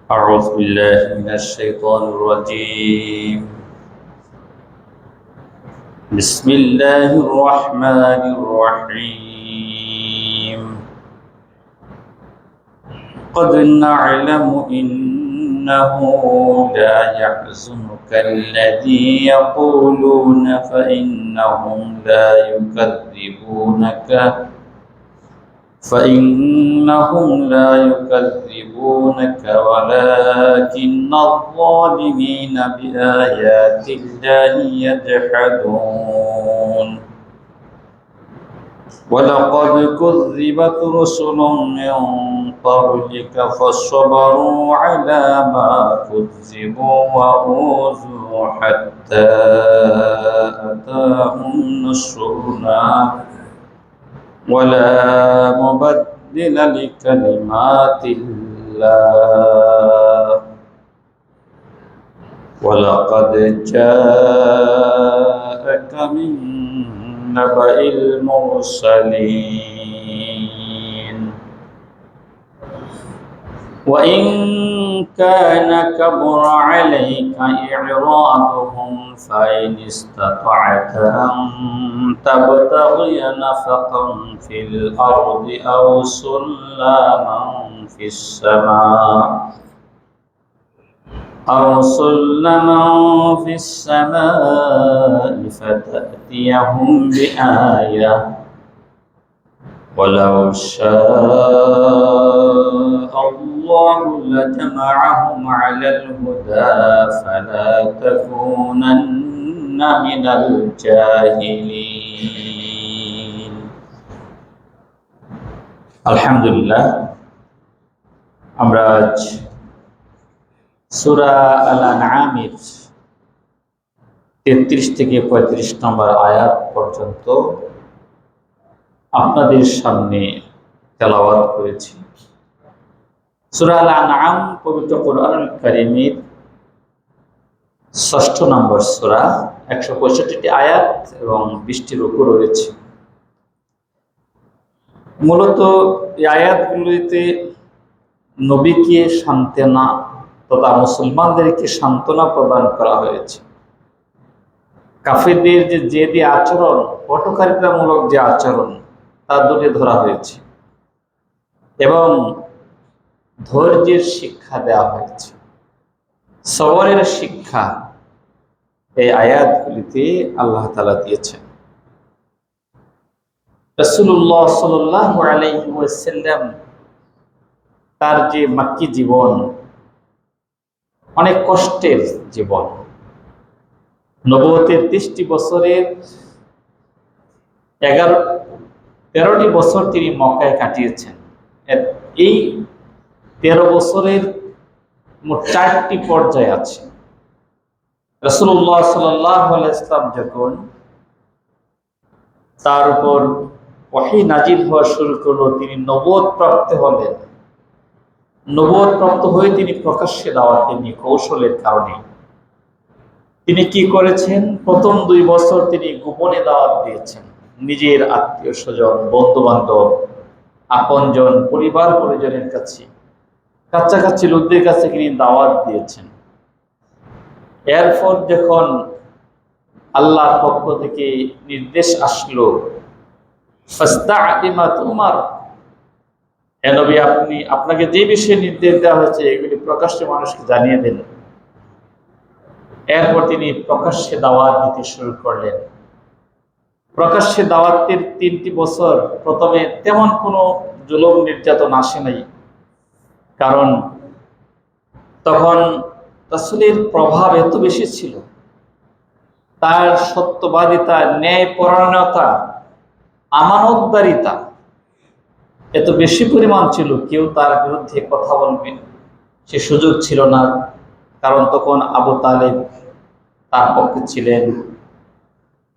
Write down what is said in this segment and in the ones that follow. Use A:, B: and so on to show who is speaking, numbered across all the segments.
A: أعوذ بالله من الشيطان الرجيم. بسم الله الرحمن الرحيم. قد نعلم إنه لا يحزنك الذي يقولون فإنهم لا يكذبونك ولكن الظالمين بآيات الله يجحدون. ولقد كذبت رسل من قبلك فصبروا على ما كذبوا وأوذوا حتى أتاهم نصرنا ولا مبدل لكلمات الله ولقد جاءك من نبأ المرسلين وإن كان كبر عليك إعراضهم فإن استطعت أن تبتغي نفقا في الأرض أو سلما في السماء فتأتيهم بآية ولو شاء الله لجمعهم على الهدى فلا تكونن من الجاهلين. আলহামদুলিল্লাহ, আমরা আজ সূরা আল-আনআমের 33 থেকে 35 নম্বর আয়াত পর্যন্ত আপনাদের সামনে তেলাওয়াত করেছি। সূরা আল-আনআম পবিত্র কোরআনুল কারীমের 6 নম্বর সূরা, 165টি আয়াত এবং 20টি রুকু রয়েছে। মূলত এই আয়াতগুলিতে নবীকে সান্ত্বনা তথা মুসলমানদেরকে সান্ত্বনা প্রদান করা হয়েছে। কাফেরদের যে জেদি আচরণ, কটুকারিতামূলক যে আচরণ, তা তুলে ধরা হয়েছে এবং ধৈর্যের শিক্ষা দেওয়া হয়েছে, সবরের শিক্ষা এই আয়াতগুলিতে আল্লাহ তাআলা দিয়েছেন। রাসূলুল্লাহ সাল্লাল্লাহু আলাইহি ওয়াসাল্লাম তার যে মাক্কি জীবন অনেক কষ্টের জীবন, নবুয়তের 30টি বছরের 13টি বছর তিনি মক্কায় কাটিয়েছেন। এই 13 বছরের মোট 4টি পর্যায় আছে। রাসূলুল্লাহ সাল্লাল্লাহু আলাইহি ওয়াসাল্লাম যখন তার উপর ওহী নাজিল হওয়া শুরু করলো, তিনি নবুয়ত প্রাপ্ত হলেন। নবুয়ত প্রাপ্ত হয়ে তিনি প্রকাশ্যে দাওয়াত দেননি। কৌশলের কারণে তিনি কি করেছেন, প্রথম 2 বছর তিনি গোপনে দাওয়াত দিয়েছেন। নিজের আত্মীয় স্বজন, বন্ধু বান্ধব, আপনজন, পরিবার পরিজনের কাছে, কাছাকাছি লোকদের কাছে তিনি দাওয়াত দিয়েছেন। এরপর যখন আল্লাহর পক্ষ থেকে নির্দেশ আসলো, ফাস্তা'তিমা তুমার, হে নবী, আপনাকে যে বিষয়ে নির্দেশ দেওয়া হয়েছে এগুলি প্রকাশ্যে মানুষকে জানিয়ে দেন। এরপর তিনি প্রকাশ্যে দাওয়াত দিতে শুরু করলেন। প্রকাশ্যে দাওয়াতের 3টি বছর প্রথমে তেমন কোনো জুলুম নির্যাতন আসে নাই, কারণ তখন রাসূলের প্রভাব এত বেশি ছিল, তার সত্যবাদিতা, ন্যায়পরায়ণতা, আমানতদারিতা এত বেশি পরিমাণ ছিল, কেউ তার বিরুদ্ধে কথা বলবে সে সুযোগ ছিল না। কারণ তখন আবু তালেব তার পক্ষে ছিলেন,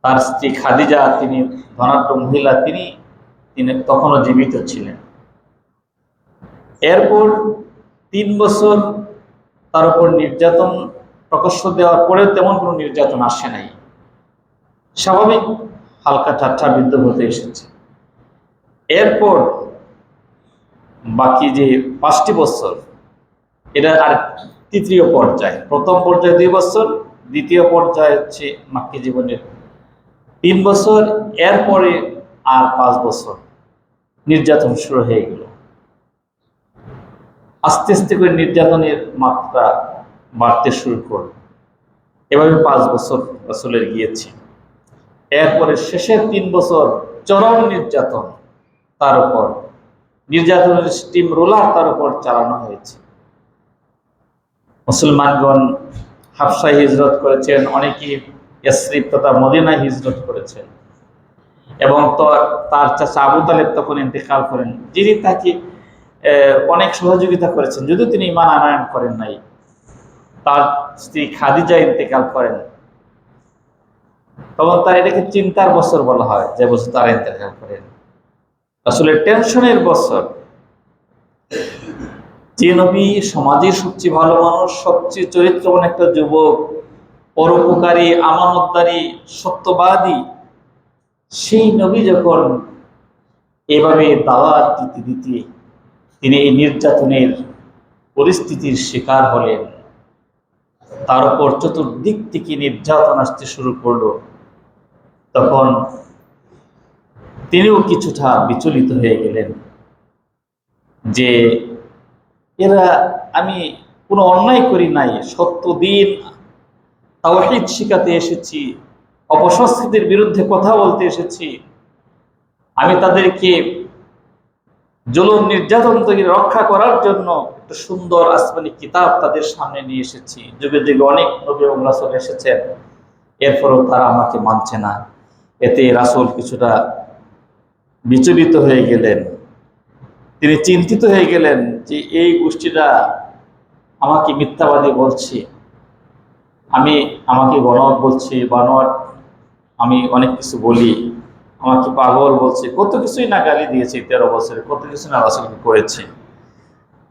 A: তার স্ত্রী খাদিজা, তিনি ধনাঢ্য মহিলা, তিনি তখনও জীবিত ছিলেন। এরপর 3 বছর তার উপর নির্যাতন প্রকাশ্য দেওয়ার পরেও তেমন কোনো নির্যাতন আসে নাই, স্বাভাবিক হালকা ঠাট্টা বিদ্রোহ হতে এসেছে। এরপর বাকি যে 5টি বছর এটা আর তৃতীয় পর্যায়। প্রথম পর্যায়ে 2 বছর, দ্বিতীয় পর্যায়ে হচ্ছে মাক্কি জীবনের 3 বছর, এরপরে আর 5 বছর নির্যাতন শুরু হয়ে গেল। আস্তে আস্তে করে নির্যাতনের মাত্রা বাড়তে শুরু করল। এভাবে 5 বছর রাসূলের গিয়েছে। এরপরে শেষের 3 বছর চরম নির্যাতন, তার উপর নির্যাতনের স্টিম রোলার তার উপর চালানো হয়েছে। মুসলমানগণ হাবশায় হিজরত করেছেন, অনেকেই ইয়াসরিব তথা মদিনায় হিজরত করেছেন, এবং তো তার চাচা আবু তালেব তখন ইন্তেকাল করেন, যিনি তাকে অনেক সহযোগিতা করেছেন, যদিও তিনি ঈমান আনয়ন করেন নাই। তার স্ত্রী খাদিজা ইন্তেকাল করেন, তখন তার এটাকে চিন্তার বছর বলা হয়, যে বছর তারা ইন্তেকাল করেন। আসলে টেনশনের বছর। যে নবী সমাজের সবচেয়ে ভালো মানুষ, সবচেয়ে চরিত্রবান একটা যুবক, পরোপকারী, আমানতদারী, সত্যবাদী, সেই নবী যখন এভাবে দাওয়াত দিতে দিতে তিনি এই নির্যাতনের পরিস্থিতির শিকার হলেন, তার উপর চতুর্দিক থেকে নির্যাতন আসতে শুরু করলো, তখন তিনিও কিছুটা বিচলিত হয়ে গেলেন যে এরা, আমি কোনো অন্যায় করি নাই, সত্য দিন তাওহীদ শিখাতে এসেছি, অপসংস্কৃতির বিরুদ্ধে কথা বলতে এসেছি, আমি তাদেরকে জুলুম নির্যাতন থেকে রক্ষা করার জন্য একটা সুন্দর আসমানি কিতাব তাদের সামনে নিয়ে এসেছি। যুগে যুগে অনেক নবী এবং রাসূল এসেছেন, এরপরও তারা আমাকে মানছে না। এতে রাসূল কিছুটা বিচলিত হয়ে গেলেন, তিনি চিন্তিত হয়ে গেলেন যে এই গোষ্ঠীটা আমাকে মিথ্যাবাদী বলছে, আমাকে গণক বলছে, বানোয়াট, আমি অনেক কিছু বলি, আমাকে পাগল বলছে, কত কিছুই না গালি দিয়েছে 13 বছরে, কত কিছু না রাসূলকে করেছে।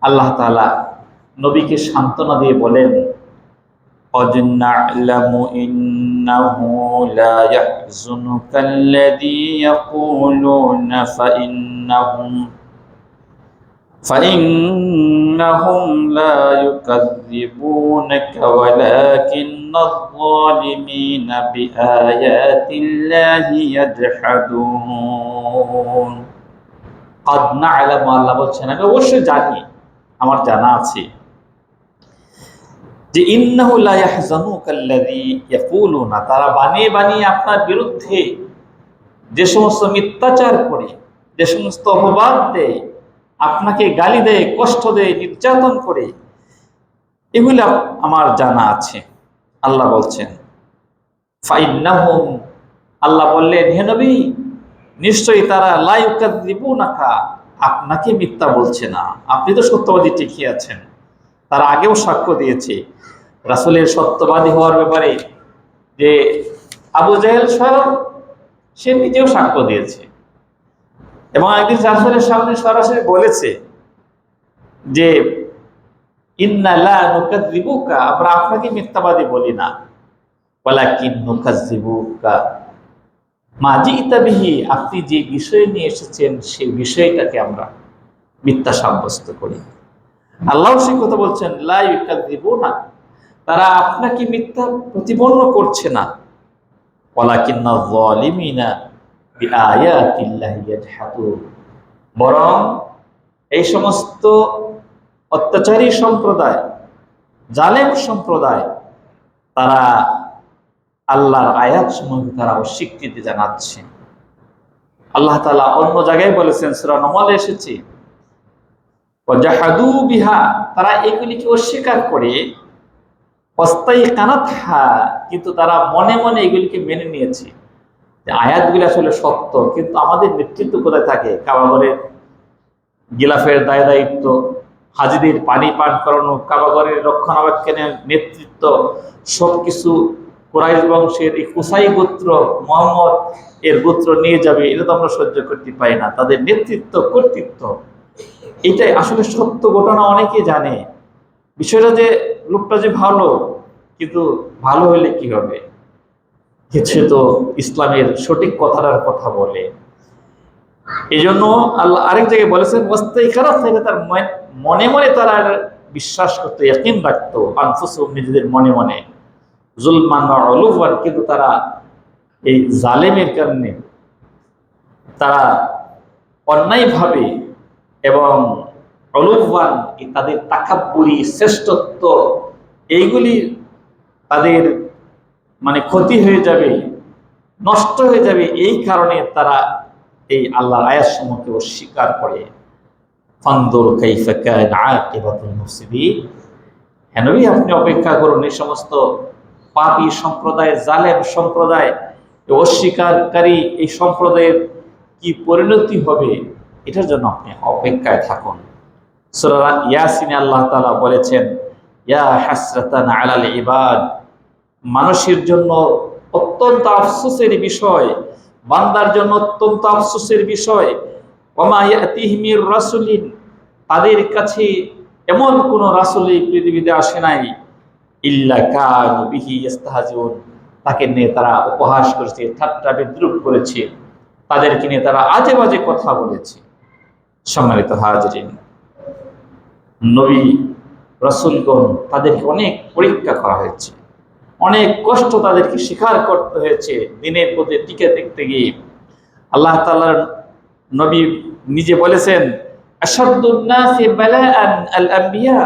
A: আল্লাহ তাআলা নবীকে সান্ত্বনা দিয়ে বলেন, قد نعلم إنه لا يحزنك الذي يقولون فإنهم لا يكذبونك ولكن الظالمين بآيات الله يجحدون। قد نعلم, আল্লাহ বলছেন আমি অবশ্যই জানি, আমার জানা আছে যে ইন্নাহু লা ইয়াহজানুকাল্লাযী ইয়াকুলুনা, তারা বানিয়ে বানিয়ে আপনার বিরুদ্ধে যে সমস্ত মিথ্যাচার করে, যে সমস্ত অপবাদ দেয়, আপনাকে গালি দেয়, কষ্ট দেয়, নির্যাতন করে, এগুলো আমার জানা আছে। আল্লাহ বলছেন ফাইন্নাহুম, আল্লাহ বললেন হে নবী, নিশ্চয়ই তারা লা ইউকাযযিবুনাকা, আপনাকে মিথ্যা বলছে না, আপনি তো সত্যবাদী ঠিকই আছেন। তারা আগেও সাক্ষ্য দিয়েছে রাসূলের সত্যবাদী হওয়ার ব্যাপারে, যে আবু জাহেল স্বয়ং সে নিজেও সাক্ষ্য দিয়েছে, এবং একদিন রাসূলের সামনে সরাসরি বলেছে যে ইন্না লা নুকাযযিবুকা, আমরা আপনাকে মিথ্যাবাদী বলি না, ওয়ালাকিন নুকাযযিবুকা মা জিতা বিহি, আপনি যে বিষয় নিয়ে এসেছেন সেই বিষয়টাকে আমরা মিথ্যা সাব্যস্ত করি। আল্লাহ সেই কথা বলছেন, লা ইউকাযযিবুনা, তারা আপনাকে মিথ্যা প্রতিপন্ন করছে না, ওয়ালাকিন্নায যালিমিনা বিআয়াতিল্লাহি ইয়াজহাদুন, বরং এই সমস্ত অত্যাচারী সম্প্রদায়, জালেম সম্প্রদায়, তারা আল্লাহর আয়াত সমূহকে তারা অস্বীকৃতি জানাচ্ছে। আল্লাহ তাআলা অন্য জায়গায় বলেছেন, সূরা নাহলে এসেছে ওয়াজাহাদু বিহা, তারা এগুলিকে অস্বীকার করে, ওয়াস্তাইকানাতহা, কিন্তু তারা মনে মনে এগুলিকে মেনে নিয়েছে যে আয়াতগুলি আসলে সত্য, কিন্তু আমাদের নেতৃত্ব কোথায় থাকে? কাবাঘরের গিলাফের দায় দায়িত্ব, হাজিদের পানি পান করানো, কাবাঘরের রক্ষণাবেক্ষণের নেতৃত্ব, সবকিছু কুরাইশ বংশের এই কুসাই গোত্র, মুহাম্মদ এর গোত্র নিয়ে যাবে, এটা তো আমরা সহ্য করতে পারি না। তাদের নেতৃত্ব, কর্তৃত্ব, এটাই আসলে সত্য ঘটনা, অনেকে জানে বিষয়টা, যে লোকটা যে ভালো, কিন্তু ভালো হলে কি হবে, কিছু তো ইসলামের সঠিক কথাটার কথা বলে। এই জন্য আল্লাহ আরেক জায়গায় বলেছেন ওয়াস্তাইকানাত, তার মনে মনে তারা বিশ্বাস করতো, ইয়াকিন রাখতো, আনফুসুহুম নিজেদের মনে মনে, যুলমান ওয়া উলুওয়ান, কিন্তু তারা এই জালেমের কারণে তারা অন্যায়ভাবে এবং উলুওয়ান, তাদের তাকাব্বুরি, শ্রেষ্ঠত্ব, এইগুলি তাদের মানে ক্ষতি হয়ে যাবে, নষ্ট হয়ে যাবে, এই কারণে তারা এই আল্লাহর আয়াতসমূহকে অস্বীকার করে। ফানদুর কাইফা কানা আকিবাতুল মুফসিদিন, হে নবী আপনি অপেক্ষা করুন এই সমস্ত পাপী সম্প্রদায়, জালেম সম্প্রদায়, অস্বীকারী এই সম্প্রদায়ের কি পরিণতি হবে, এটার জন্য আপনি অপেক্ষায় থাকুন। সূরা ইয়াসিনে আল্লাহ তাআলা বলেছেন, ইয়া হাসরাতান আলাল ইবাদ, মানুষের জন্য অত্যন্ত আফসোসের বিষয়, বান্দার জন্য অত্যন্ত আফসোসের বিষয়, ওমা ইয়াতিহিম মির রাসূলিন, তাদের কাছে এমন কোন রাসূল এই পৃথিবীতে আসে নাই, ইল্লা কানু বিহি ইস্তাহজিউন, তাকে নিয়ে তারা উপহাস করেছে, ঠাট্টা বিদ্রূপ করেছে, তাদেরকে নিয়ে তারা আজে বাজে কথা বলেছে। সম্মানিত হাজিরিন, নবী রাসূলগণ তাদেরকে অনেক পরীক্ষা করা হয়েছে, অনেক কষ্ট তাদেরকে স্বীকার করতে হয়েছে দিনের প্রতি টিকে থাকতে গিয়ে। আল্লাহ তাআলার নবী নিজে বলেছেন, আশাদ্দুন নাসি বালাআন আল আম্বিয়া,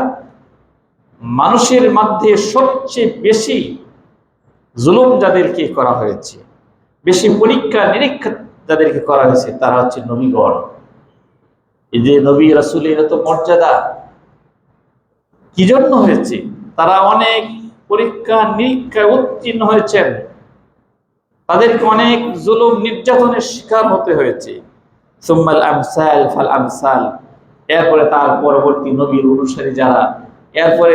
A: মানুষের মধ্যে সবচেয়ে বেশি জুলুম যাদেরকে করা হয়েছে, বেশি পরীক্ষা নিরীক্ষা যাদেরকে করা হয়েছে, তারা হচ্ছে নবীগণ। এই যে নবী রাসূলের এত মর্যাদা কি জন্য হয়েছে? তারা অনেক পরীক্ষা নিরীক্ষায় উত্তীর্ণ হয়েছেন, তাদেরকে অনেক জুলুম নির্যাতনের শিকার হতে হয়েছে। সুম্মাল আমসাল ফাল আমসাল, এরপরে তার পরবর্তী নবীর অনুসারী যারা, এরপরে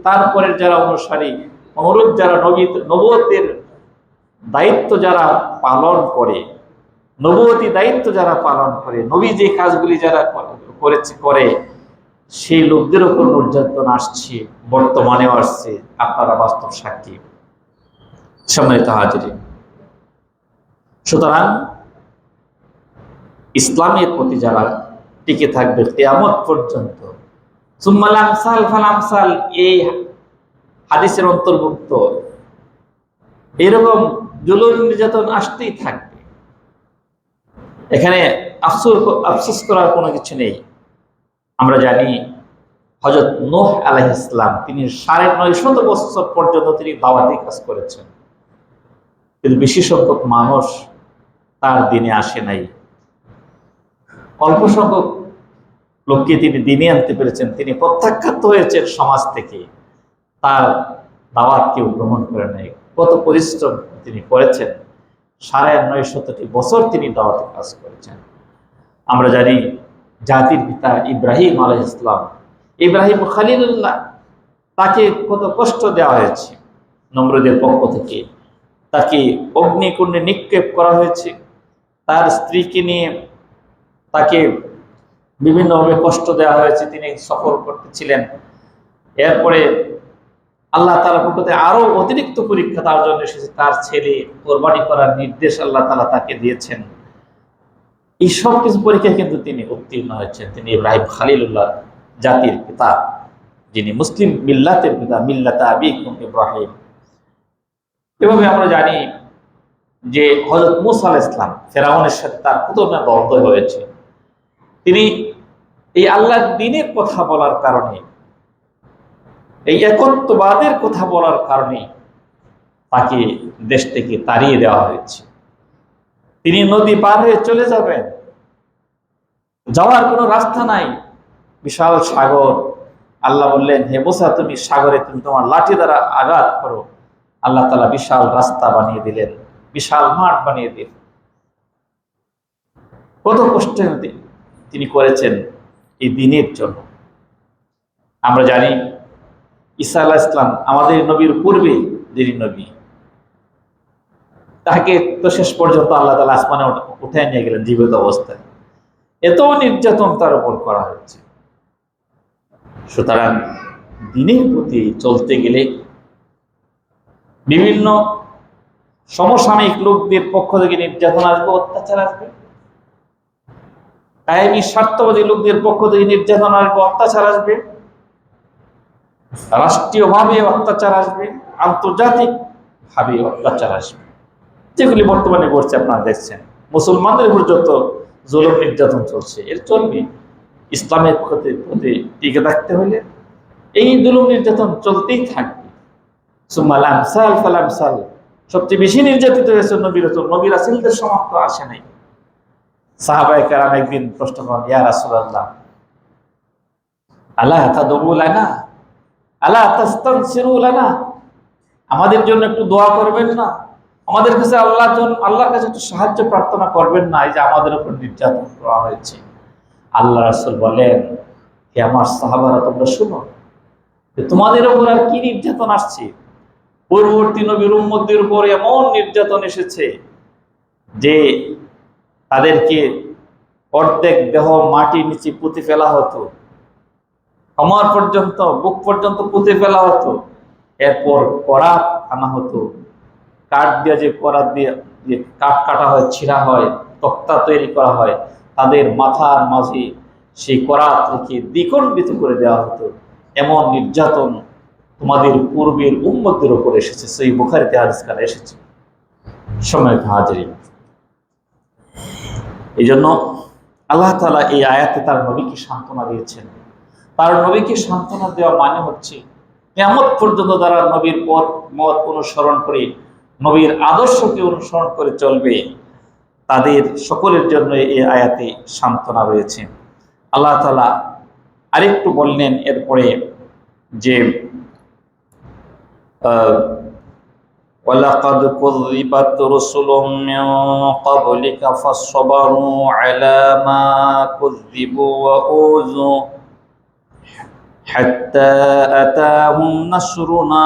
A: তারপরের যারা অনুসারী, অনুরূপ যারা নবুয়তের দায়িত্ব যারা পালন করে, নবুয়তি দায়িত্ব যারা পালন করে, নবী যে কাজগুলি যারা করে, সেই লোকদের উপর নির্যাতন আসছে, বর্তমানেও আসছে, আপনারা বাস্তব সাক্ষী। সম্মানিত হাজিরিন, সুতরাং ইসলামের প্রতি যারা টিকে থাকবে কিয়ামত পর্যন্ত, সুম্মাল আমসাল ফাল আমসাল, এই হাদিসের অন্তর্ভুক্ত, এরকম জুলুম নির্যাতন আসতেই থাকবে। এখানে আফসোস করার কোনো কিছু নেই। আমরা জানি হযরত নূহ আলাইহিস সালাম, তিনি ৯৫০ বছর পর্যন্ত তিনি দাওয়াতি কাজ করেছেন, কিন্তু বেশি সংখ্যক মানুষ তার দিনে আসে নাই। অল্প সংখ্যক লোককে তিনি দিনে আনতে পেরেছেন, তিনি প্রত্যাখ্যাত হয়েছেন সমাজ থেকে, তার দাওয়াত কেউ গ্রহণ করে নাই। কত পরিশ্রম তিনি করেছেন, ৯৫০ বছর তিনি দাওয়াতি কাজ করেছেন। আমরা জানি জাতির পিতা ইব্রাহিম আলাইহিস সালাম, ইব্রাহিম খলিলুল্লাহ, তাকে কত কষ্ট দেওয়া হয়েছে নমরুদের পক্ষ থেকে, তাকে অগ্নিকুণ্ডে নিক্ষেপ করা হয়েছে, তার স্ত্রীকে নিয়ে তাকে বিভিন্নভাবে কষ্ট দেওয়া হয়েছে, তিনি সফর করতেছিলেন। এরপরে আল্লাহ তাআলার পক্ষ থেকে আরো অতিরিক্ত পরীক্ষা তার জন্য এসেছে, তার ছেলে কোরবানি করার নির্দেশ আল্লাহ তাআলা তাকে দিয়েছেন। এই সব কিছু পরীক্ষায় কিন্তু তিনি উত্তীর্ণ হয়েছেন। তিনি ইব্রাহিম খলিলুল্লাহ, জাতির পিতা, যিনি মুসলিম মিল্লাতের পিতা, মিল্লাত আবিকুম ইব্রাহিম। এভাবে আমরা জানি যে হযরত মূসা আলাইহিস সালাম, ফেরাউনের সাথে তার কত না দ্বন্দ্ব হয়েছে। তিনি এই আল্লাহর দ্বীনের কথা বলার কারণে, এই একত্ববাদের কথা বলার কারণে তাকে দেশ থেকে তাড়িয়ে দেওয়া হয়েছে। তিনি নদী পার হয়ে চলে যাবেন, যাওয়ার কোনো রাস্তা নাই, বিশাল সাগর। আল্লাহ বললেন, হে মূসা, তুমি সাগরে তুমি তোমার লাঠি দ্বারা আঘাত করো। আল্লাহ তাআলা বিশাল রাস্তা বানিয়ে দিলেন, বিশাল মাঠ বানিয়ে দিলেন। কত কষ্ট তিনি করেছেন এই দ্বীনের জন্য। আমরা জানি ঈসা আলাইহিস সালাম, আমাদের নবীর পূর্বে যিনি নবী, তাকে তো শেষ পর্যন্ত আল্লাহ তাআলা আসমানে উঠায় নিয়ে গেলেন জীবিত অবস্থায়। এত নির্যাতন তার উপর করা হয়েছে। সুতরাং দ্বীনের প্রতি চলতে গেলে বিভিন্ন সমসাময়িক লোকদের পক্ষ থেকে নির্যাতন আসবে, অত্যাচার আসবে। কায়েমি স্বার্থবাদী লোকদের পক্ষ থেকে নির্যাতন আসবে, অত্যাচার আসবে। রাষ্ট্রীয়ভাবে অত্যাচার আসবে, আন্তর্জাতিক ভাবে অত্যাচার আসবে, যেগুলি বর্তমানে ঘটছে আপনারা দেখছেন। মুসলমানদের উপর যত জুলুম নির্যাতন চলছে, এর চলবে। ইসলামের প্রতি টিকে থাকতে হলে এই জুলুম নির্যাতন চলতেই থাকবে। সুম্মাল আমসাল ফাল আমসাল, সবচেয়ে বেশি নির্যাতিত হয়েছে নবী রাসূলদের সমান তো আসে নাই। সাহাবায়ে কেরাম একদিন প্রশ্ন করেন, ইয়া রাসূলুল্লাহ, আলা তাদউ লানা, আলা তাস্তানসিরু লানা, আমাদের জন্য একটু দোয়া করবেন না? আমাদের কাছে আল্লাহর কাছে একটু সাহায্য প্রার্থনা করবেন না? এই যে আমাদের উপর নির্যাতন করা হয়েছে। আল্লাহ রাসূল বলেন, হে আমার সাহাবারা, তোমরা শুনো, তোমাদের উপর আর কি নির্যাতন আসছে? পূর্ববর্তী নবীর উম্মতদের উপর এমন নির্যাতন এসেছে যে তাদেরকে অর্ধেক দেহ মাটির নিচে পুঁতে ফেলা হতো, কমর পর্যন্ত, বুক পর্যন্ত পুঁতে ফেলা হতো। এরপর করাত আনা হতো, কাঠ দিয়ে, যে করাত দিয়ে যে কাঠ কাটা হয়, ছিঁড়া হয়, তক্তা তৈরি করা হয়, তাদের মাথার মাঝে সেই করাত রেখে দ্বিখণ্ডিত করে দেওয়া হতো। এমন নির্যাতন তোমাদের পূর্বের উম্মতদের উপর এসেছে। সেই বুখারীতে হাদিস কানা এসেছে। সম্মানিত হাজিরিন, এই জন্য আল্লাহ তাআলা এই আয়াতে তার নবীকে সান্ত্বনা দিয়েছেন। তার নবীকে সান্ত্বনা দেওয়া মানে হচ্ছে কিয়ামত পর্যন্ত যারা নবীর মত অনুসরণ করে, নবীর আদর্শকে অনুসরণ করে চলবে, তাদের সকলের জন্য এই আয়াতে সান্ত্বনা রয়েছে। আল্লাহ তাআলা আরেকটু বললেন এরপরে যে ওয়ালাকাদ কুযিবাত রুসুলুম মিন ক্বাবলিকা ফাসসাবারু আলা মা কুযিবু ওয়া উযু হাত্তা আতাহুম নাসরুনা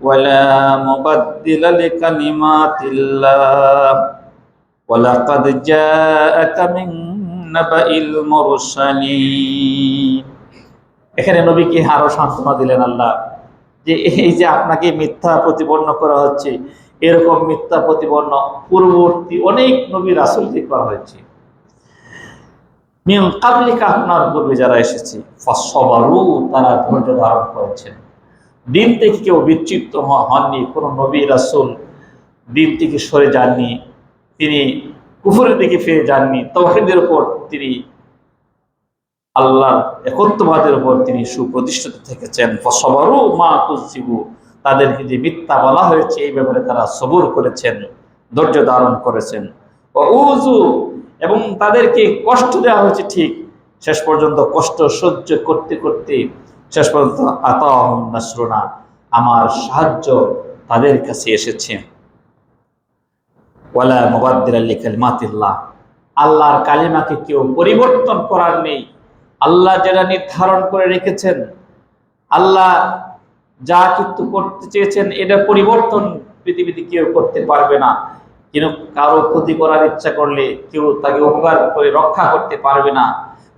A: ওয়ালা মুবাদদিলা লিকালিমাতিল্লাহ ওয়ালাকাদ জাআকা মিন নাবাইল মুরসালিন। এখানে নবীকে আরো সান্ত্বনা দিলেন আল্লাহ, যে এই যে আপনাকে মিথ্যা প্রতিপন্ন করা হচ্ছে, এরকম মিথ্যা প্রতিপন্ন পূর্ববর্তী অনেক নবী রাসূলকে করা হয়েছে। মিন ক্বাবলিকা, আপনার পূর্বে যারা এসেছে, ফাসসাবারু, তারা ধৈর্য ধারণ করেছেন। দিন থেকে কেউ বিচ্যুত হননি, কোন নবী রাসূল দিন থেকে সরে যাননি, তিনি কুফরের দিকে ফিরে যাননি, তাওহীদের উপর তিনি, আল্লাহর একত্ববাদের উপর তিনি সুপ্রতিষ্ঠিত থেকেছেন। ফাসসাবারু মা কুযিবু, তাদেরকে যে মিথ্যা বলা হয়েছে এই ব্যাপারে তারা সবর করেছেন, ধৈর্য ধারণ করেছেন। ওয়াউযু, এবং তাদেরকে কষ্ট দেওয়া হয়েছে ঠিক, শেষ পর্যন্ত কষ্ট সহ্য করতে করতে শেষ পর্যন্ত আতাহুম নাসরুনা, আমার সাহায্য তাদের কাছে এসেছে। ওয়ালা মুবাদদিলা লিকালিমাতিল্লাহ, আল্লাহর কালিমাকে কেউ পরিবর্তন করার নেই। আল্লাহ যেটা নির্ধারণ করে রেখেছেন, আল্লাহ যা কিছু করতে চেয়েছেন, এটা পরিবর্তন পৃথিবীতে কেউ করতে পারবে না। কিন্তু কারো ক্ষতি করার ইচ্ছা করলে কেউ তাকে উপকার করে রক্ষা করতে পারবে না।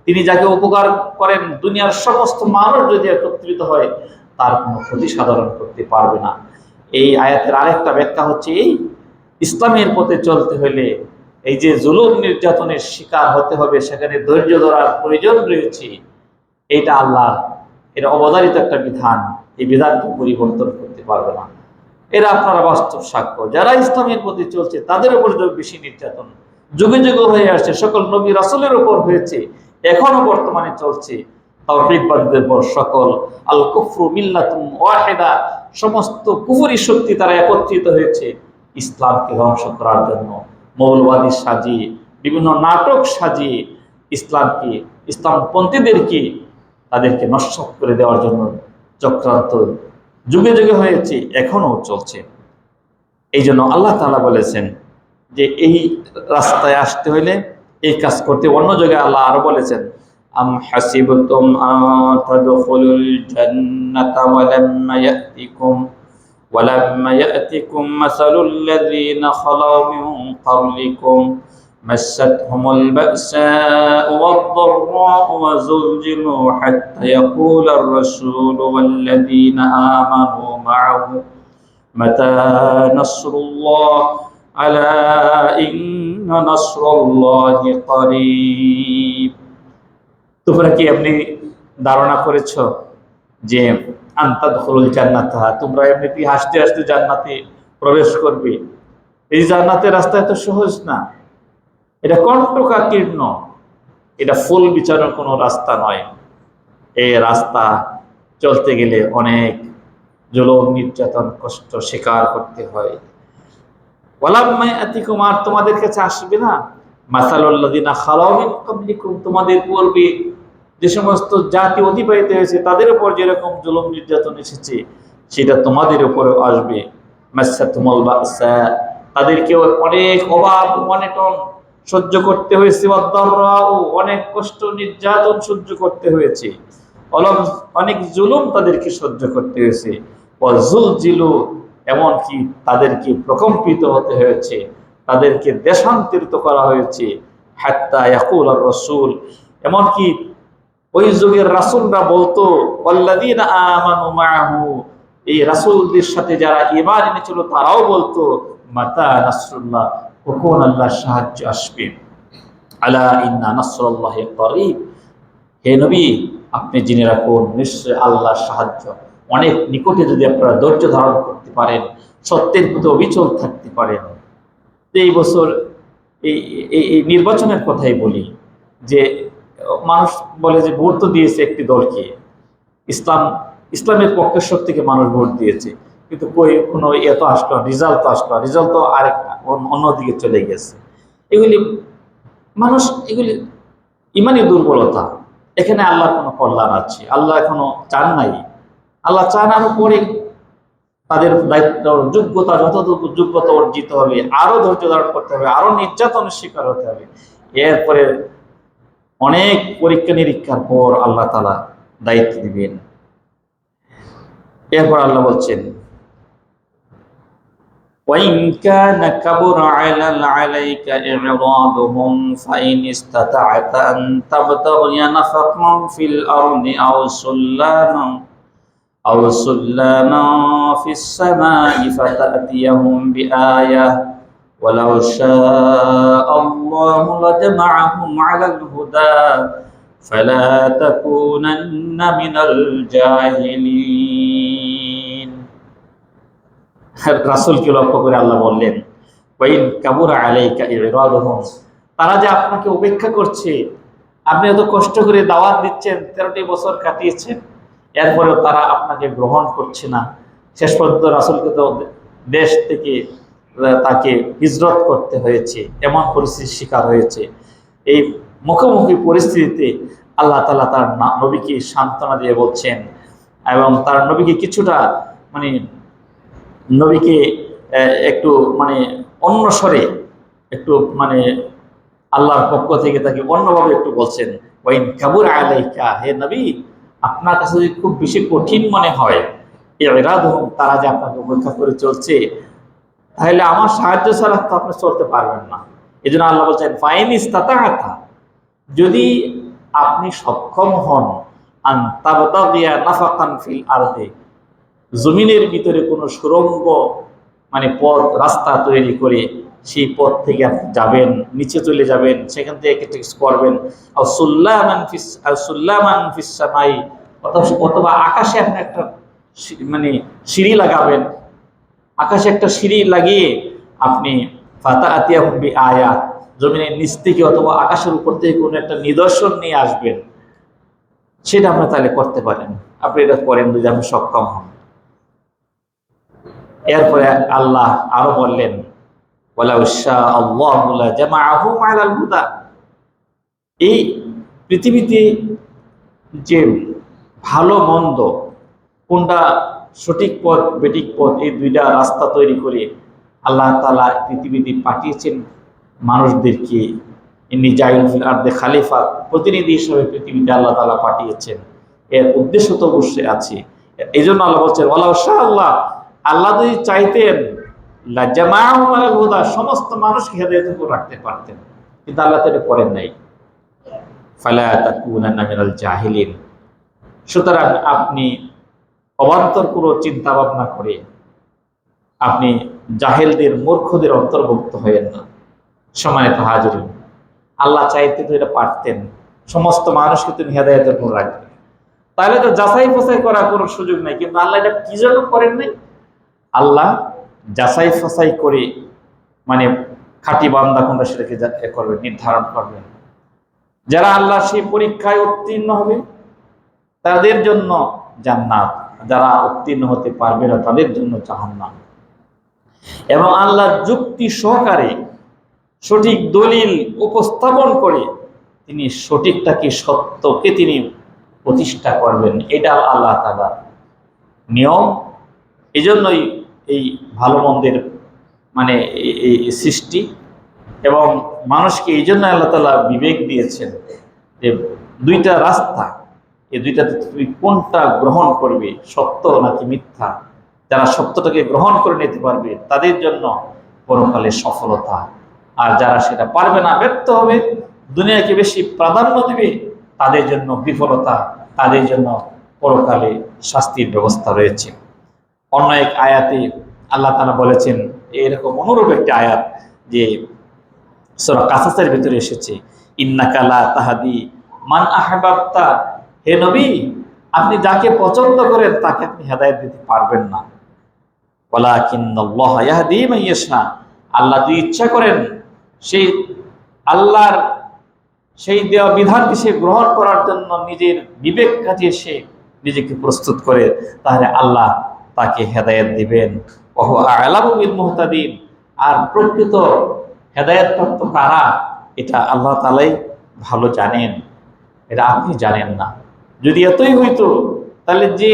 A: তিনি যাকে উপকার করেন, দুনিয়ার সমস্ত মানুষ যদি একত্রিত হয়, তার কোনো ক্ষতি সাধন করতে পারবে না। এই আয়াতের আরেকটা ব্যাখ্যা হচ্ছে, এই ইসলামের পথে চলতে হলে এই যে জুলুম নির্যাতনের শিকার হতে হবে, সেখানে ধৈর্য ধরার প্রয়োজন রয়েছে। এটা আল্লাহর, এটা অবধারিত একটা বিধান, এই বিধানকে পরিবর্তন করতে পারবে না। এরা আপনারা বাস্তব সাক্ষ্য, যারা ইসলামের প্রতি চলছে তাদের উপর বেশি নির্যাতন যুগে যুগে হয়ে আসছে, সকল নবী রাসূলের উপর হয়েছে, এখনো বর্তমানে চলছে। তাওহীদবাদীদের উপর সকল আল কুফরু মিল্লাতুন ওয়াহিদা, সমস্ত কুফরি শক্তি তারা একত্রিত হয়েছে ইসলামকে ধ্বংস করার জন্য। মৌলবাদী সাজিয়ে, বিভিন্ন নাটক সাজিয়ে ইসলামপন্থীদেরকে, তাদেরকে নষ্ট করে দেওয়ার জন্য চক্রান্ত যুগে যুগে হয়েছে, এখনো চলছে। এই জন্য আল্লাহ তাআলা বলেছেন যে এই রাস্তায় আসতে হলে এই কাজ করতে। অন্য জায়গায় আল্লাহ আরো বলেছেন, আম হাসিবতুম আন তাদখুলুল জান্নাতা ওয়ালাম্মা ইয়াতিকুম মাসালুল লাযীনা খালাউ মিন ক্বাবলিকুম মাসাতহুমুল বা'সাউ ওয়াদ-দাররাউ ওয়া যুলজিলু হাত্তা ইয়াকুলার রাসূলু ওয়াল্লাযীনা আমানু মা'আহু মাতা নাসরুল্লাহ আলা ইন্না নাসরাল্লাহি করিব। তোমরা কি আপনি ধারণা করেছ যে আন তাদখুলুল জান্নাতা, তোমরা এমনিতেই হাসতে হাসতে জান্নাতে প্রবেশ করবে। এই জান্নাতের রাস্তা এত সহজ না, এটা কণ্টকাকীর্ণ, এটা ফুল বিছানোর কোনো রাস্তা নয়। এই রাস্তা চলতে গেলে অনেক জুলুম, নির্যাতন, কষ্ট স্বীকার করতে হয়। ওয়ালাম্মা ইয়াতিকুম, আর তোমাদের কাছে আসবে না মাসালুল্লাযিনা খালাউ মিন ক্বাবলিকুম, তোমাদের পূর্বে যে সমস্ত জাতি অতিবাহিত হয়েছে তাদের উপর যেরকম জুলুম নির্যাতন এসেছে সেটা তোমাদের উপরেও আসবে। মাসাতুমুল বাসা, তাদেরকে অনেক অভাব অনটন সহ্য করতে হয়েছে, ওয়াদ-দাররাউ, অনেক কষ্ট নির্যাতন সহ্য করতে হয়েছে, অনেক জুলুম তাদেরকে সহ্য করতে হয়েছে। ওয়াজুলজিলু, এমনকি তাদেরকে প্রকম্পিত হতে হয়েছে, তাদেরকে দেশান্তরিত করা হয়েছে। হাত্তা ইয়াকুলার রাসূল, এমনকি ওই যুগের রাসূলরা বলতো, ওয়াল্লাযীনা আমানু মাআহু, এই রাসূলদের সাথে যারা ঈমান এনেছিল তারাও বলতো, মাতা নাসরুল্লাহ, কখন আল্লাহর সাহায্য আসবে। আলা ইন্না নাসরুল্লাহি করিব, হে নবী আপনি জেনে রাখুন নিশ্চয় আল্লাহর সাহায্য অনেক নিকটে, যদি আপনারা ধৈর্য ধারণ করতে পারেন, সত্যের প্রতি অবিচল থাকতে পারেন। এই বছর এই নির্বাচনের কথাই বলি, যে মানুষ বলে যে ভোট তো দিয়েছে একটি দলকে, ইসলামের পক্ষের শক্তিকে মানুষ ভোট দিয়েছে, কিন্তু কোনো এত আসলো, রেজাল্ট তো আরেক অন্যদিকে চলে গেছে। এগুলি এগুলি ইমানি দুর্বলতা। এখানে আল্লাহর কোনো কল্যাণ আছে? আল্লাহ এখনো চান নাই। আল্লাহ চান আরো পরে তাদের দায়িত্ব, যোগ্যতা, যতটুকু যোগ্যতা অর্জিত হবে, আরো ধৈর্য ধারণ করতে হবে, আরো নির্যাতনের শিকার হতে হবে। এরপরে অনেক পরীক্ষা নিরীক্ষার পর আল্লাহ তাআলা দায়িত্ব দিবেন। এরপর আল্লাহ বলছেন, وَإِنْ كَانَ كَبُرَ عَلَيْكَ إِعْرَاضُهُمْ فَإِنِ اسْتَطَعْتَ أَنْ تَبْتَغِيَ نَفَقًا فِي الْأَرْضِ أَوْ سُلَّمًا فِي السَّمَاءِ فَتَأْتِيَهُمْ بِآيَةٍ وَلَوْ شَاءَ اللَّهُ لَجَمَعَهُمْ عَلَى الْهُدَى فَلَا تَكُونَنَّ مِنَ الْجَاهِلِينَ। রাসূলকে লক্ষ্য করে আল্লাহ বললেন, ওয়াইন কাবুরা আলাইকা ইরাদুহুম, তারা যে আপনাকে উপেক্ষা করছে, আপনি এত কষ্ট করে দাওয়াত দিচ্ছেন, 13টি বছর কাটিয়েছেন, এরপরেও তারা আপনাকে গ্রহণ করছে না। শেষ পর্যন্ত রাসূলকে তো দেশ থেকে তাকে হিজরত করতে হয়েছে, এমন পরিস্থিতির শিকার হয়েছে। এই মুখোমুখি পরিস্থিতিতে আল্লাহ তাআলা তার নবীকে সান্ত্বনা দিয়ে বলছেন, এবং তার নবীকে কিছুটা নবীকে একটু অন্য স্বরে, একটু আল্লাহর পক্ষ থেকে তাকে অন্যভাবে একটু বলছেন, ওয়াইন কাবুর আলাইকা, হে নবী আপনার কাছে যদি খুব বেশি কঠিন মনে হয় ইরাদুহুম, তারা যে আপনাকে উপেক্ষা করে চলছে, তাহলে আমার সাহায্য ছাড়া তো আপনি চলতে পারবেন না। এই জন্য আল্লাহ বলছেন, ফাইন ইস্তাতাআতা, যদি আপনি সক্ষম হন, আন তাবতাগিয়া নাফাকান ফিল আরদি, জমিনের ভিতরে কোনো সুড়ঙ্গ পথ রাস্তা তৈরি করে সেই পথ থেকে আপনি যাবেন, নিচে চলে যাবেন, সেখান থেকে কিছু করবেন, আর সুল্লামান ফিস সামাই, অথবা আকাশে আপনি একটা সিঁড়ি লাগাবেন, আকাশে একটা সিঁড়ি লাগিয়ে আপনি ফাতাআতিয়াহুম বিআয়াত, জমিনের নিচ থেকে অথবা আকাশের উপর থেকে কোনো একটা নিদর্শন নিয়ে আসবেন, সেটা আপনি তাহলে করতে পারেন। আপনি এটা করেন যদি আপনি সক্ষম হন। এরপরে আল্লাহ আরো বললেন, ওয়ালাউ শাআল্লাহু লাজামাআহুম আলাল হুদা, এই পৃথিবীতে যে ভালো মন্দ, কোনটা সঠিক পথ বেঠিক পথ, এই দুইটা রাস্তা তৈরি করে আল্লাহ তাআলা পৃথিবীতে পাঠিয়েছেন মানুষদেরকে। ইন্নী জাইলুন ফিল আরদি খলিফা, প্রতিনিধি হিসেবে পৃথিবীতে আল্লাহ তাআলা পাঠিয়েছেন। এর উদ্দেশ্য তো অবশ্যই আছে। এই জন্য আল্লাহ বলছেন, ওয়ালাউ শাআল্লাহ, আল্লাহ যদি চাইতেন লাজামাআহুম আলাল হুদা, সমস্ত মানুষকে হেদায়েতের উপর রাখতে পারতেন, কিন্তু আল্লাহ তো এটা করেন নাই। ফালা তাকুনান্না মিনাল জাহিলিন, সুতরাং আপনি অবান্তর কোনো চিন্তা ভাবনা করে আপনি জাহেলদের, মূর্খদের অন্তর্ভুক্ত হয়েন না। সম্মানিত হাজিরিন, আল্লাহ চাইতে তো এটা পারতেন, সমস্ত মানুষকে তিনি হেদায়েতের উপর রাখবেন। তাহলে তো যাচাই ফাচাই করার কোনো সুযোগ নাই। কিন্তু আল্লাহ এটা কি জন্য করেন নাই? আল্লাহ যাচাই ফাচাই করে মানে খাঁটি বান্দা কোনটা সেটাকে করবেন, নির্ধারণ করবেন। যারা আল্লাহ সেই পরীক্ষায় উত্তীর্ণ হবে তাদের জন্য জান্নাত, যারা উত্তীর্ণ হতে পারবে না তাদের জন্য জাহান্নাম। এবং আল্লাহ যুক্তি সহকারে সঠিক দলিল উপস্থাপন করে তিনি সঠিকটাকে, সত্যকে তিনি প্রতিষ্ঠা করবেন। এটা আল্লাহ তাআলার নিয়ম। এজন্যই এই ভালো মন্দের মানে এই সৃষ্টি, এবং মানুষকে এই জন্য আল্লাহ তাআলা বিবেক দিয়েছেন যে দুইটা রাস্তা, এই দুইটাতে তুমি কোনটা গ্রহণ করবে, সত্য নাকি মিথ্যা। যারা সত্যটাকে গ্রহণ করে নিতে পারবে তাদের জন্য পরকালে সফলতা, আর যারা সেটা পারবে না, ব্যর্থ হবে, দুনিয়াকে বেশি প্রাধান্য দিবে, তাদের জন্য বিফলতা, তাদের জন্য পরকালে শাস্তির ব্যবস্থা রয়েছে। অন্য এক আয়াতে আল্লাহ তাআলা বলেছেন, এরকম অনুরূপ একটি আয়াত যে সূরা কাসাসের ভিতরে এসেছে, ইন্নাকা লা তাহদি মান আহবাবতা, হে নবী আপনি যাকে পছন্দ করেন তাকে আপনি হেদায়েত দিতে পারবেন না। ওয়ালাকিন্নাল্লাহা ইয়াহদি মান ইয়াশা, আল্লাহ যদি ইচ্ছা করেন সেই আল্লাহর সেই দেওয়া বিধানকে সে গ্রহণ করার জন্য নিজের বিবেক কাটিয়ে সে নিজেকে প্রস্তুত করে, তাহলে আল্লাহ তাকে হেদায়েত দিবেন। ওয়া হুয়া আ'লামু বিল মুহতাদিন, আর প্রকৃত হেদায়েতপ্রাপ্ত কারা এটা আল্লাহ তাআলাই ভালো জানেন, এটা আপনি জানেন না। যদি এতই হইতো তাহলে যে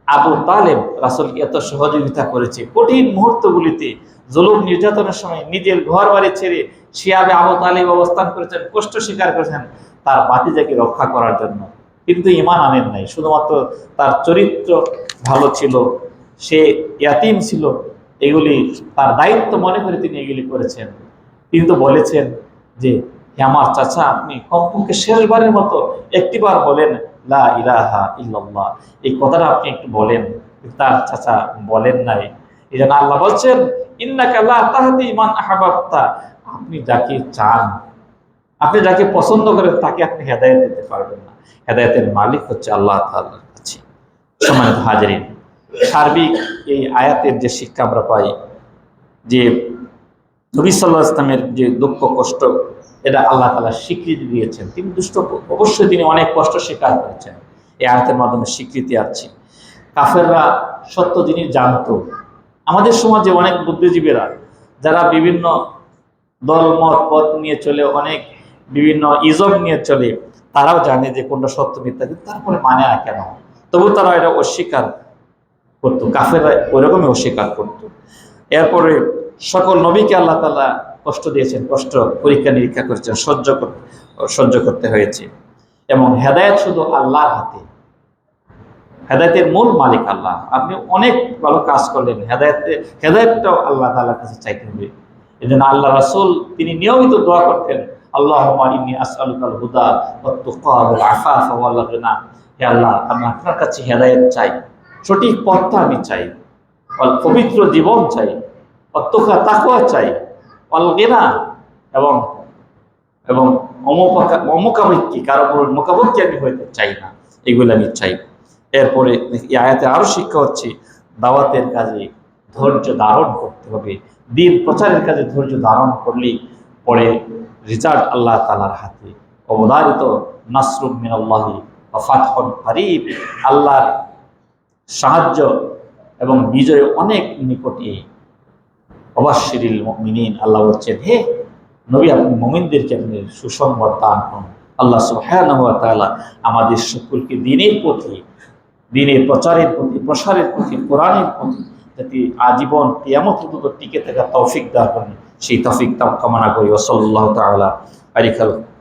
A: আবু তালেব রাসূলকে এত সহযোগিতা করেছে কঠিন মুহূর্তগুলিতে, জুলুম নির্যাতনের সময় নিজের ঘর বাড়ি ছেড়ে শিয়াবে আবু তালেব অবস্থান করেছেন, কষ্ট স্বীকার করেছেন তার ভাতিজাকে রক্ষা করার জন্য, কিন্তু ঈমান আনেন নাই। শুধুমাত্র তার চরিত্র ভালো ছিল, সে ইয়াতীম ছিল, এগুলি তার দায়িত্ব মনে করে তিনি এগুলি করেছেন। কিন্তু বলেছেন যে হে আমার চাচা, আপনি কমপক্ষে শেষবারের মতো একটিবার বলেন লা ইলাহা ইল্লাল্লাহ, এই কথাটা আপনি একটু বলেন। তার চাচা বলেন নাই। এই জন্য আল্লাহ বলছেন, ইন্নাকা লা তাহদি মান আহবাবতা, আপনি যাকে চান, আপনি যাকে পছন্দ করেন তাকে আপনি হেদায়েত দিতে পারবেন না। হেদায়েতের মালিক হচ্ছে আল্লাহ তাআলার কাছে। সম্মানিত হাজিরিন, সার্বিক এই আয়াতের যে শিক্ষা আমরা পাই যে নবী সাল্লাল্লাহু আলাইহি ওয়াসাল্লামের যে দুঃখ কষ্ট, এটা আল্লাহ তাআলা স্বীকৃতি দিয়েছেন। তিনি অবশ্যই তিনি অনেক কষ্ট স্বীকার করেছেন, এই আয়াতের মাধ্যমে স্বীকৃতি আছে। কাফেররা সত্য জিনিস জানতো। আমাদের সমাজে অনেক বুদ্ধিজীবীরা যারা বিভিন্ন দল মত পথ নিয়ে চলে, অনেক বিভিন্ন ইজম নিয়ে চলে, তারাও জানে যে কোনটা সত্য মিথ্যা, কিন্তু তারপরে মানে না কেন, তবু তারা এটা অস্বীকার করতো। কাফেররা ওইরকমই অস্বীকার করতো। এরপরে সকল নবীকে আল্লাহ তাআলা কষ্ট দিয়েছেন, কষ্ট পরীক্ষা নিরীক্ষা করেছেন, সহ্য করতে হয়েছে। এবং হেদায়েত শুধু আল্লাহর হাতে, হেদায়েতের মূল মালিক আল্লাহ। আপনি অনেক ভালো কাজ করলেন, হেদায়েতটাও আল্লাহ তাআলার কাছে চাইতে হবে। এই জন্য আল্লাহ রাসূল তিনি নিয়মিত দোয়া করতেন, আল্লাহুম্মা ইন্নী আসআলুকাল হুদা ওয়াত তুকা ওয়াল আফাফা ওয়াল গিনা, হে আল্লাহ আমি আপনার কাছে হেদায়েত চাই, সঠিক পথটা আমি চাই, পবিত্র জীবন চাই, অত্যকা তাকওয়া চাই, ওয়াল গিনা এবং এবং অমুখাপেক্ষী কারো মুখাপেক্ষী আমি হইতে চাই না, এগুলো আমি চাই। এরপরে এই আয়াতে আরো শিক্ষা হচ্ছে দাওয়াতের কাজে ধৈর্য ধারণ করতে হবে। দিন প্রচারের কাজে ধৈর্য ধারণ করলেই পরে রিজাল্ট আল্লাহ তাআলার হাতে। অবধারিত নাসরুম মিনাল্লাহি ওয়া ফাতহুন করিব, আল্লাহর সাহায্য এবং বিজয় অনেক নিকটে। ওয়াবাশশিরিল মুমিনিন, আল্লাহ বলছেন হে নবী আপনি মুমিনদেরকে আপনি সুসংবাদ দান করুন। আল্লাহ সুবহানাহু ওয়া তাআলা আমাদের সকলকে দ্বীনের প্রতি, দ্বীনের প্রচারের প্রতি, প্রসারের প্রতি, কোরআনের প্রতি যাতে আজীবন কিয়ামত পর্যন্ত টিকে থাকার তৌফিক দান করেন, সেই তৌফিক কামনা করি। ওয়া সাল্লাল্লাহু তাআলা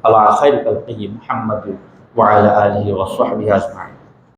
A: আলা খায়রিল খালকি মুহাম্মাদ ওয়া আলা আলিহি ওয়া সাহবিহি আজমাইন।